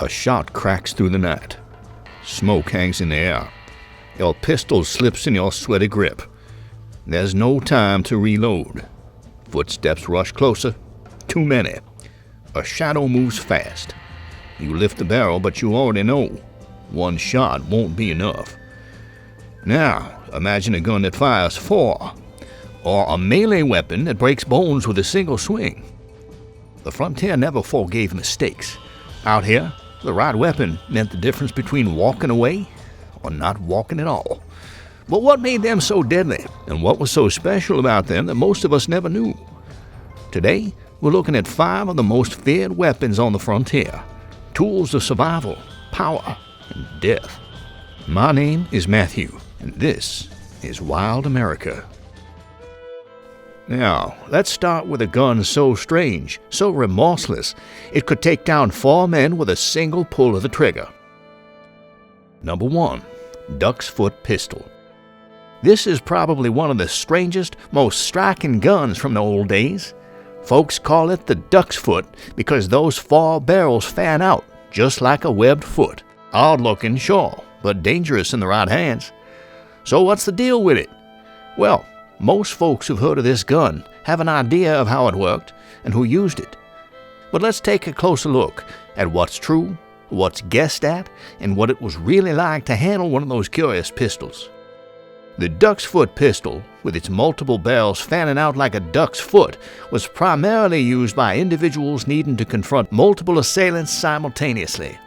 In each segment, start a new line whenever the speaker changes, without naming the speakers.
A shot cracks through the night. Smoke hangs in the air. Your pistol slips in your sweaty grip. There's no time to reload. Footsteps rush closer. Too many. A shadow moves fast. You lift the barrel, but you already know one shot won't be enough. Now, imagine a gun that fires 4, or a melee weapon that breaks bones with a single swing. The frontier never forgave mistakes. Out here, the right weapon meant the difference between walking away or not walking at all. But what made them so deadly, and what was so special about them that most of us never knew? Today, we're looking at 5 of the most feared weapons on the frontier. Tools of survival, power, and death. My name is Matthew, and this is Wild America. Now, let's start with a gun so strange, so remorseless, it could take down 4 men with a single pull of the trigger. Number 1. Duck's Foot Pistol. This is probably one of the strangest, most striking guns from the old days. Folks call it the duck's foot because those 4 barrels fan out just like a webbed foot. Odd looking, sure, but dangerous in the right hands. So what's the deal with it? Well, most folks who've heard of this gun have an idea of how it worked and who used it. But let's take a closer look at what's true, what's guessed at, and what it was really like to handle one of those curious pistols. The duck's foot pistol, with its multiple barrels fanning out like a duck's foot, was primarily used by individuals needing to confront multiple assailants simultaneously.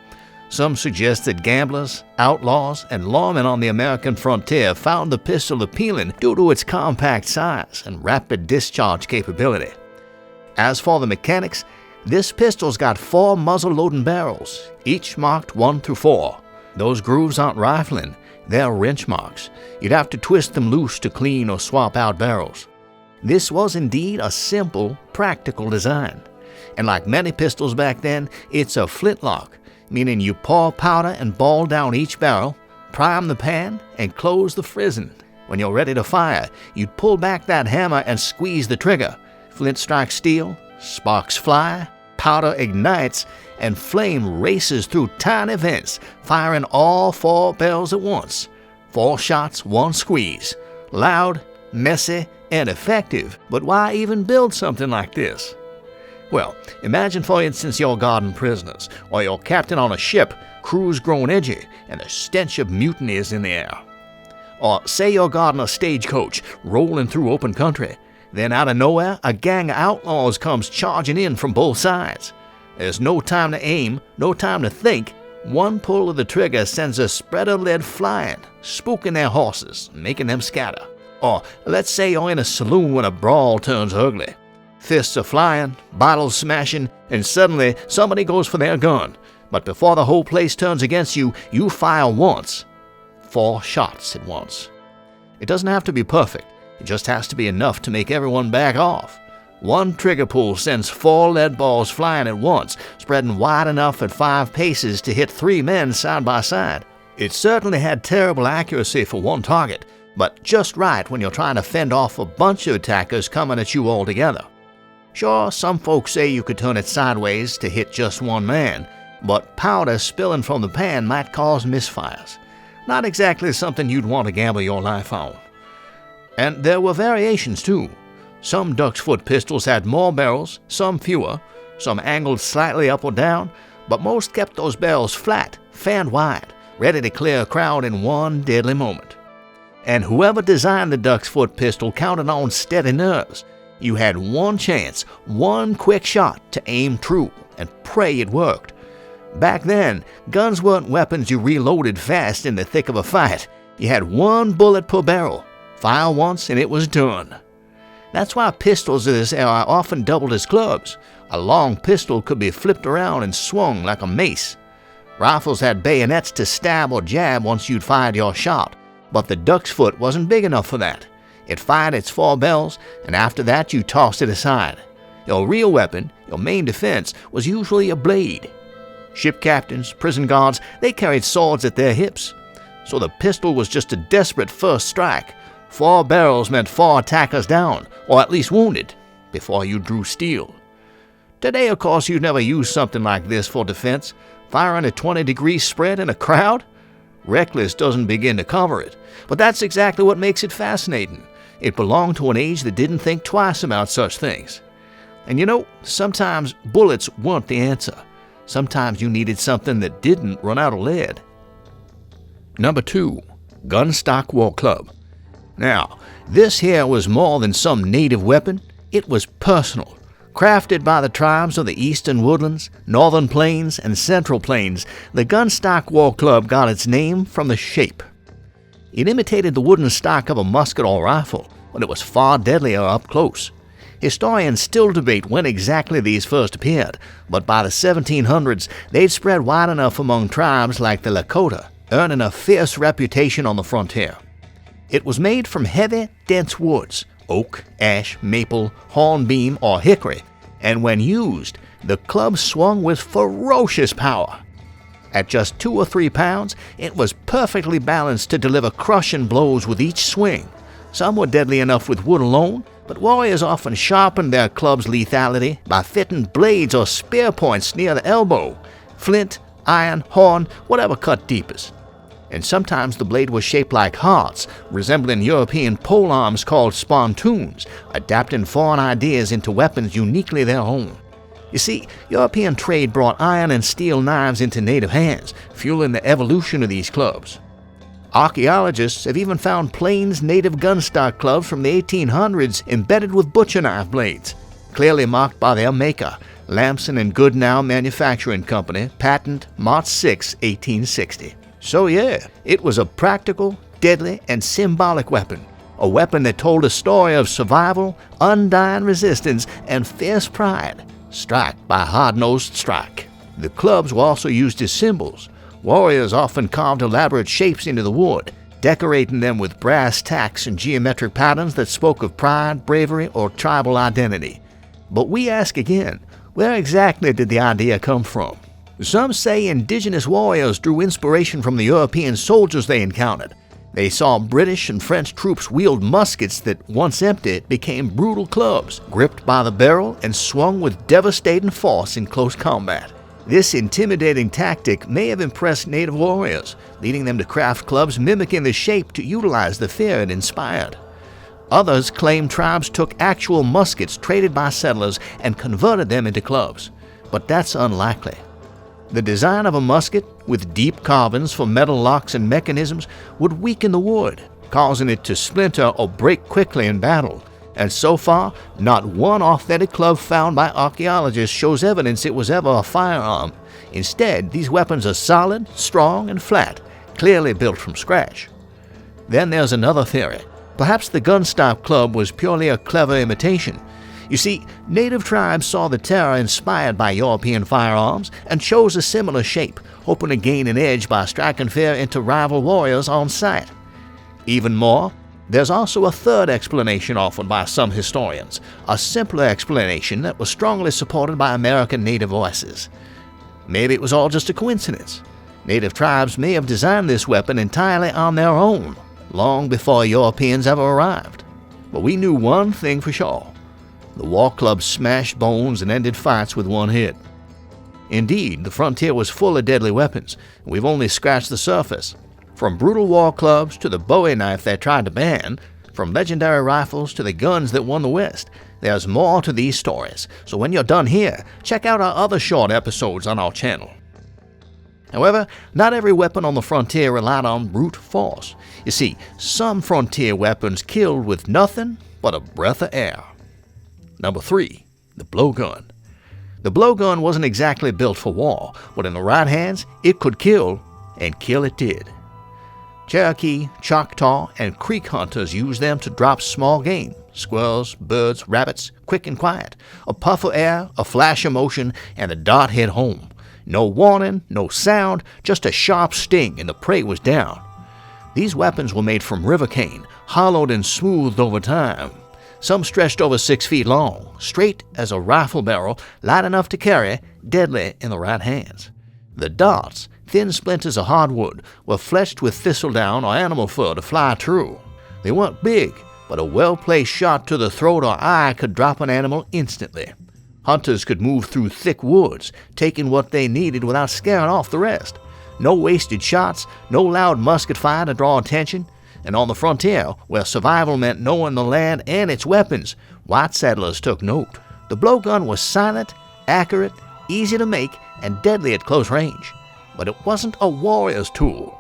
Some suggest that gamblers, outlaws, and lawmen on the American frontier found the pistol appealing due to its compact size and rapid discharge capability. As for the mechanics, this pistol's got 4 muzzle-loading barrels, each marked 1 through 4. Those grooves aren't rifling, they're wrench marks. You'd have to twist them loose to clean or swap out barrels. This was indeed a simple, practical design. And like many pistols back then, it's a flintlock, meaning you pour powder and ball down each barrel, prime the pan, and close the frizzing. When you're ready to fire, you'd pull back that hammer and squeeze the trigger. Flint strikes steel, sparks fly, powder ignites, and flame races through tiny vents, firing all 4 barrels at once. 4 shots, 1 squeeze. Loud, messy, and effective. But why even build something like this? Well, imagine for instance you're guarding prisoners, or you're captain on a ship, crew's grown edgy, and the stench of mutiny is in the air. Or say you're guarding a stagecoach, rolling through open country. Then out of nowhere, a gang of outlaws comes charging in from both sides. There's no time to aim, no time to think. 1 pull of the trigger sends a spread of lead flying, spooking their horses, making them scatter. Or let's say you're in a saloon when a brawl turns ugly. Fists are flying, bottles smashing, and suddenly somebody goes for their gun. But before the whole place turns against you, you fire once. 4 shots at once. It doesn't have to be perfect. It just has to be enough to make everyone back off. 1 trigger pull sends 4 lead balls flying at once, spreading wide enough at 5 paces to hit 3 men side by side. It certainly had terrible accuracy for 1 target, but just right when you're trying to fend off a bunch of attackers coming at you all together. Sure, some folks say you could turn it sideways to hit just 1 man, but powder spilling from the pan might cause misfires. Not exactly something you'd want to gamble your life on. And there were variations too. Some duck's foot pistols had more barrels, some fewer, some angled slightly up or down, but most kept those barrels flat, fanned wide, ready to clear a crowd in 1 deadly moment. And whoever designed the duck's foot pistol counted on steady nerves. You had 1 chance, 1 quick shot to aim true, and pray it worked. Back then, guns weren't weapons you reloaded fast in the thick of a fight. You had 1 bullet per barrel. Fire once and it was done. That's why pistols of this era often doubled as clubs. A long pistol could be flipped around and swung like a mace. Rifles had bayonets to stab or jab once you'd fired your shot, but the duck's foot wasn't big enough for that. It fired its 4 barrels, and after that you tossed it aside. Your real weapon, your main defense, was usually a blade. Ship captains, prison guards, they carried swords at their hips. So the pistol was just a desperate first strike. 4 barrels meant 4 attackers down, or at least wounded, before you drew steel. Today, of course, you'd never use something like this for defense. firing at 20 degrees spread in a crowd? Reckless doesn't begin to cover it, but that's exactly what makes it fascinating. It belonged to an age that didn't think twice about such things. And you know, sometimes bullets weren't the answer. Sometimes you needed something that didn't run out of lead. Number 2. Gunstock War Club. Now, this here was more than some native weapon. It was personal. Crafted by the tribes of the eastern woodlands, northern plains, and central plains, the Gunstock War Club got its name from the shape. It imitated the wooden stock of a musket or rifle, but it was far deadlier up close. Historians still debate when exactly these first appeared, but by the 1700s they'd spread wide enough among tribes like the Lakota, earning a fierce reputation on the frontier. It was made from heavy, dense woods, oak, ash, maple, hornbeam, or hickory, and when used, the club swung with ferocious power. At just 2 or 3 pounds, it was perfectly balanced to deliver crushing blows with each swing. Some were deadly enough with wood alone, but warriors often sharpened their club's lethality by fitting blades or spear points near the elbow, flint, iron, horn, whatever cut deepest. And sometimes the blade was shaped like hearts, resembling European pole arms called spontoons, adapting foreign ideas into weapons uniquely their own. You see, European trade brought iron and steel knives into native hands, fueling the evolution of these clubs. Archaeologists have even found Plains native gunstock clubs from the 1800s embedded with butcher knife blades, clearly marked by their maker, Lamson and Goodnow Manufacturing Company, patent March 6, 1860. So yeah, it was a practical, deadly, and symbolic weapon. A weapon that told a story of survival, undying resistance, and fierce pride. Strike by hard-nosed strike. The clubs were also used as symbols. Warriors often carved elaborate shapes into the wood, decorating them with brass tacks and geometric patterns that spoke of pride, bravery, or tribal identity. But we ask again, where exactly did the idea come from? Some say indigenous warriors drew inspiration from the European soldiers they encountered. They saw British and French troops wield muskets that, once empty, became brutal clubs, gripped by the barrel and swung with devastating force in close combat. This intimidating tactic may have impressed native warriors, leading them to craft clubs mimicking the shape to utilize the fear it inspired. Others claim tribes took actual muskets traded by settlers and converted them into clubs, but that's unlikely. The design of a musket, with deep carvings for metal locks and mechanisms, would weaken the wood, causing it to splinter or break quickly in battle. And so far, not one authentic club found by archaeologists shows evidence it was ever a firearm. Instead, these weapons are solid, strong, and flat, clearly built from scratch. Then there's another theory. Perhaps the Gunstock Club was purely a clever imitation. You see, native tribes saw the terror inspired by European firearms and chose a similar shape, hoping to gain an edge by striking fear into rival warriors on sight. Even more, there's also a third explanation offered by some historians, a simpler explanation that was strongly supported by American native voices. Maybe it was all just a coincidence. Native tribes may have designed this weapon entirely on their own, long before Europeans ever arrived. But we knew one thing for sure. The war club smashed bones and ended fights with one hit. Indeed, the frontier was full of deadly weapons, and we've only scratched the surface. From brutal war clubs to the Bowie knife they tried to ban, from legendary rifles to the guns that won the West, there's more to these stories, so when you're done here, check out our other short episodes on our channel. However, not every weapon on the frontier relied on brute force. You see, some frontier weapons killed with nothing but a breath of air. Number 3. The blowgun. The blowgun wasn't exactly built for war, but in the right hands, it could kill, and kill it did. Cherokee, Choctaw, and Creek hunters used them to drop small game, squirrels, birds, rabbits, quick and quiet. A puff of air, a flash of motion, and the dart hit home. No warning, no sound, just a sharp sting, and the prey was down. These weapons were made from river cane, hollowed and smoothed over time. Some stretched over 6 feet long, straight as a rifle barrel, light enough to carry, deadly in the right hands. The darts, thin splinters of hardwood, were fletched with thistledown or animal fur to fly true. They weren't big, but a well-placed shot to the throat or eye could drop an animal instantly. Hunters could move through thick woods, taking what they needed without scaring off the rest. No wasted shots, no loud musket fire to draw attention. And on the frontier, where survival meant knowing the land and its weapons, white settlers took note. The blowgun was silent, accurate, easy to make, and deadly at close range. But it wasn't a warrior's tool.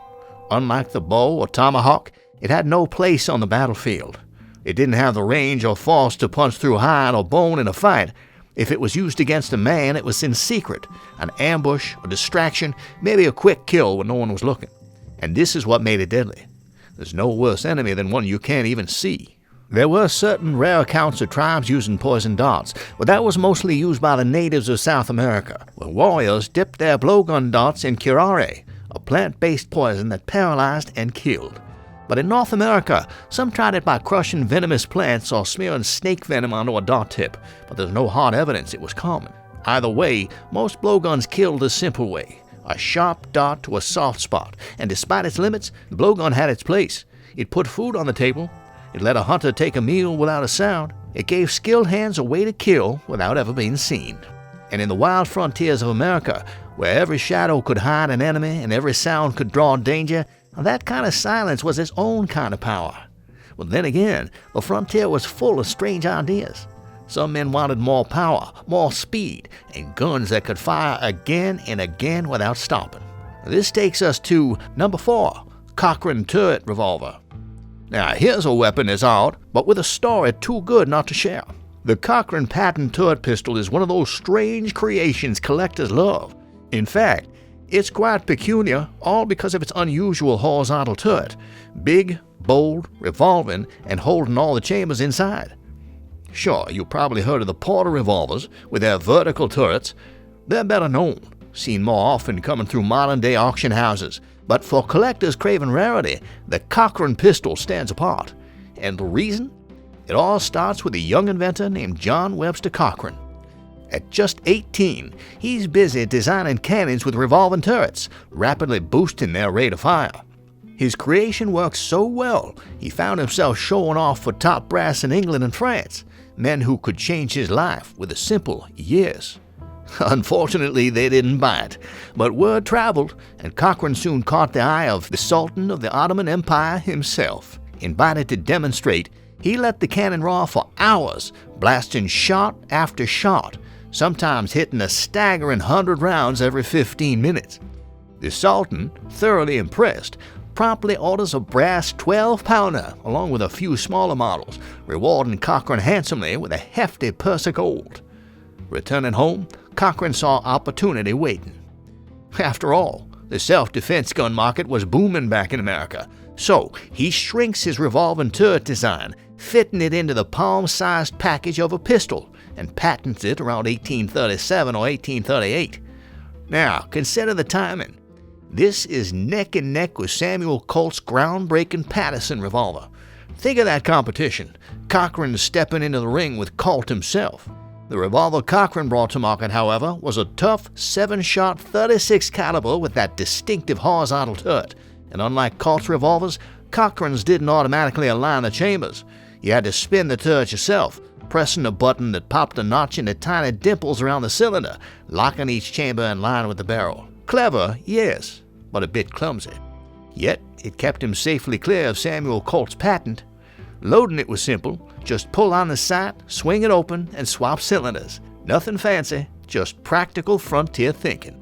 Unlike the bow or tomahawk, it had no place on the battlefield. It didn't have the range or force to punch through hide or bone in a fight. If it was used against a man, it was in secret, an ambush, a distraction, maybe a quick kill when no one was looking. And this is what made it deadly. There's no worse enemy than one you can't even see. There were certain rare accounts of tribes using poison darts, but that was mostly used by the natives of South America, where warriors dipped their blowgun darts in curare, a plant-based poison that paralyzed and killed. But in North America, some tried it by crushing venomous plants or smearing snake venom onto a dart tip, but there's no hard evidence it was common. Either way, most blowguns killed the simple way, a sharp dart to a soft spot, and despite its limits, the blowgun had its place. It put food on the table. It let a hunter take a meal without a sound. It gave skilled hands a way to kill without ever being seen. And in the wild frontiers of America, where every shadow could hide an enemy and every sound could draw danger, that kind of silence was its own kind of power. But then again, the frontier was full of strange ideas. Some men wanted more power, more speed, and guns that could fire again and again without stopping. This takes us to number 4, Cochran turret revolver. Now here's a weapon that's odd, but with a story too good not to share. The Cochran patent turret pistol is one of those strange creations collectors love. In fact, it's quite peculiar, all because of its unusual horizontal turret, big, bold, revolving, and holding all the chambers inside. Sure, you probably heard of the Porter revolvers with their vertical turrets. They're better known, seen more often coming through modern-day auction houses. But for collectors craving rarity, the Cochran pistol stands apart. And the reason? It all starts with a young inventor named John Webster Cochran. At just 18, he's busy designing cannons with revolving turrets, rapidly boosting their rate of fire. His creation worked so well, he found himself showing off for top brass in England and France, men who could change his life with a simple yes. Unfortunately, they didn't buy it, but word traveled, and Cochran soon caught the eye of the Sultan of the Ottoman Empire himself. Invited to demonstrate, he let the cannon roar for hours, blasting shot after shot, sometimes hitting a staggering 100 rounds every 15 minutes. The Sultan, thoroughly impressed, promptly orders a brass 12-pounder along with a few smaller models, rewarding Cochran handsomely with a hefty purse of gold. Returning home, Cochran saw opportunity waiting. After all, the self-defense gun market was booming back in America, so he shrinks his revolving turret design, fitting it into the palm-sized package of a pistol, and patents it around 1837 or 1838. Now, consider the timing. This is neck and neck with Samuel Colt's groundbreaking Patterson revolver. Think of that competition, Cochran stepping into the ring with Colt himself. The revolver Cochran brought to market, however, was a tough 7-shot 36 caliber with that distinctive horizontal turret, and unlike Colt's revolvers, Cochran's didn't automatically align the chambers. You had to spin the turret yourself, pressing a button that popped a notch into tiny dimples around the cylinder, locking each chamber in line with the barrel. Clever, yes, but a bit clumsy. Yet, it kept him safely clear of Samuel Colt's patent. Loading it was simple. Just pull on the sight, swing it open, and swap cylinders. Nothing fancy, just practical frontier thinking.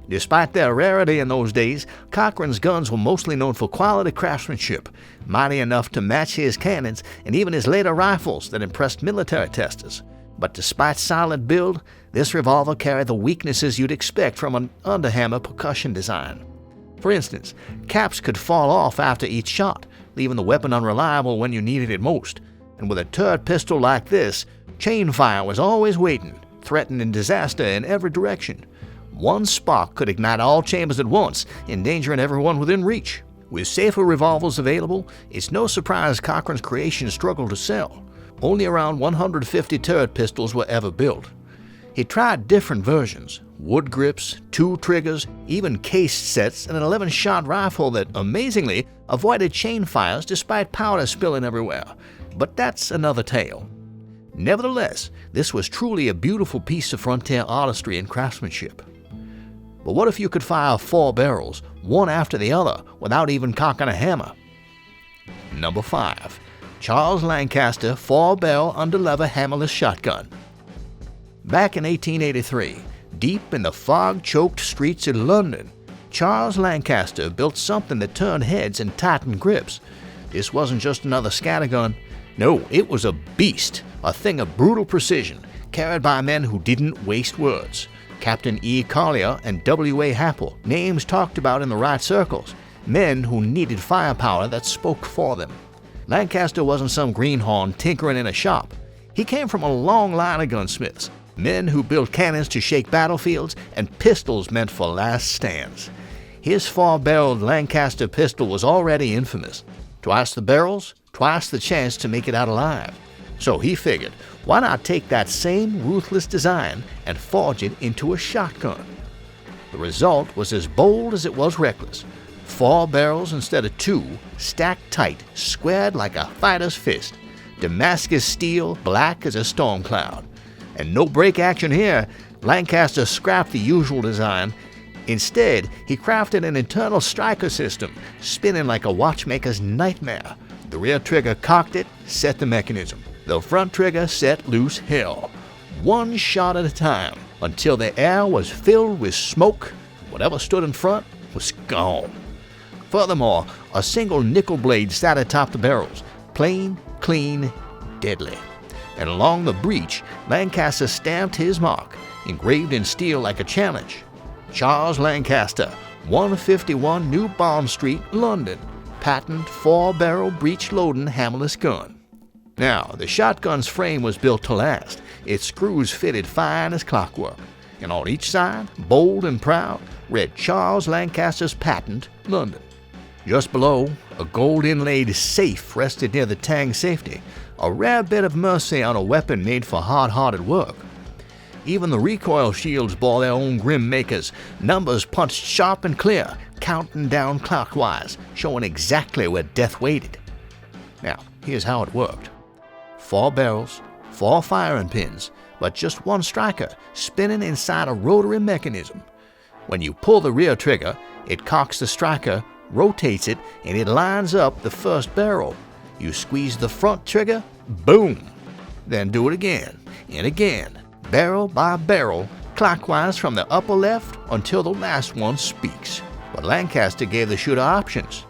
Despite their rarity in those days, Cochran's guns were mostly known for quality craftsmanship, mighty enough to match his cannons and even his later rifles that impressed military testers. But despite solid build, this revolver carried the weaknesses you'd expect from an underhammer percussion design. For instance, caps could fall off after each shot, leaving the weapon unreliable when you needed it most. And with a turret pistol like this, chain fire was always waiting, threatening disaster in every direction. One spark could ignite all chambers at once, endangering everyone within reach. With safer revolvers available, it's no surprise Cochran's creation struggled to sell. Only around 150 turret pistols were ever built. He tried different versions, wood grips, 2 triggers, even cased sets, and an 11-shot rifle that, amazingly, avoided chain fires despite powder spilling everywhere. But that's another tale. Nevertheless, this was truly a beautiful piece of frontier artistry and craftsmanship. But what if you could fire 4 barrels, one after the other, without even cocking a hammer? Number 5. Charles Lancaster 4-barrel Underlever Hammerless Shotgun. Back in 1883, deep in the fog-choked streets of London, Charles Lancaster built something that turned heads and tightened grips. This wasn't just another scattergun. No, it was a beast, a thing of brutal precision, carried by men who didn't waste words. Captain E. Collier and W.A. Happel, names talked about in the right circles, men who needed firepower that spoke for them. Lancaster wasn't some greenhorn tinkering in a shop. He came from a long line of gunsmiths, men who built cannons to shake battlefields and pistols meant for last stands. His 4-barreled Lancaster pistol was already infamous. Twice the barrels, twice the chance to make it out alive. So he figured, why not take that same ruthless design and forge it into a shotgun? The result was as bold as it was reckless. 4 barrels instead of 2, stacked tight, squared like a fighter's fist. Damascus steel, black as a storm cloud. And no break action here. Lancaster scrapped the usual design. Instead, he crafted an internal striker system, spinning like a watchmaker's nightmare. The rear trigger cocked it, set the mechanism. The front trigger set loose hell. One shot at a time, until the air was filled with smoke. Whatever stood in front was gone. Furthermore, a single nickel blade sat atop the barrels, plain, clean, deadly. And along the breech, Lancaster stamped his mark, engraved in steel like a challenge. Charles Lancaster, 151 New Bond Street, London. Patent 4-barrel breech-loading hammerless gun. Now, the shotgun's frame was built to last. Its screws fitted fine as clockwork. And on each side, bold and proud, read Charles Lancaster's patent, London. Just below, a gold-inlaid safe rested near the tang safety, a rare bit of mercy on a weapon made for hard-hearted work. Even the recoil shields bore their own grim makers, numbers punched sharp and clear, counting down clockwise, showing exactly where death waited. Now, here's how it worked. 4 barrels, 4 firing pins, but just one striker, spinning inside a rotary mechanism. When you pull the rear trigger, it cocks the striker, rotates it, and it lines up the first barrel. You squeeze the front trigger, boom! Then do it again, and again, barrel by barrel, clockwise from the upper left until the last one speaks. But Lancaster gave the shooter options.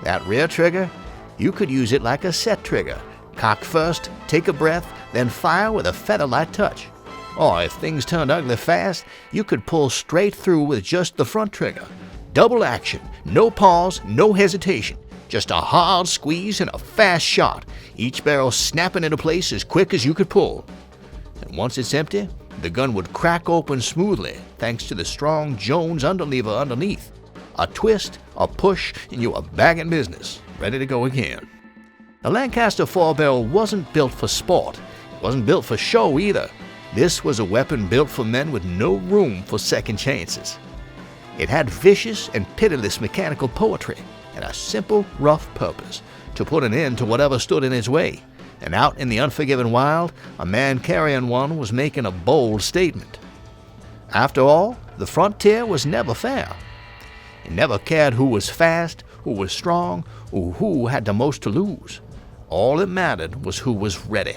That rear trigger, you could use it like a set trigger. Cock first, take a breath, then fire with a feather-light touch. Or if things turned ugly fast, you could pull straight through with just the front trigger. Double action, no pause, no hesitation. Just a hard squeeze and a fast shot, each barrel snapping into place as quick as you could pull. And once it's empty, the gun would crack open smoothly thanks to the strong Jones underlever underneath. A twist, a push, and you are back in business, ready to go again. The Lancaster 4-barrel wasn't built for sport. It wasn't built for show either. This was a weapon built for men with no room for second chances. It had vicious and pitiless mechanical poetry and a simple, rough purpose to put an end to whatever stood in its way. And out in the unforgiving wild, a man carrying one was making a bold statement. After all, the frontier was never fair. It never cared who was fast, who was strong, or who had the most to lose. All that mattered was who was ready.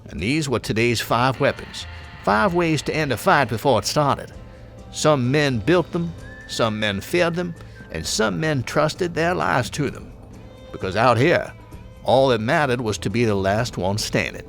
And these were today's 5 weapons, 5 ways to end a fight before it started. Some men built them, some men feared them, and some men trusted their lives to them. Because out here, all that mattered was to be the last one standing.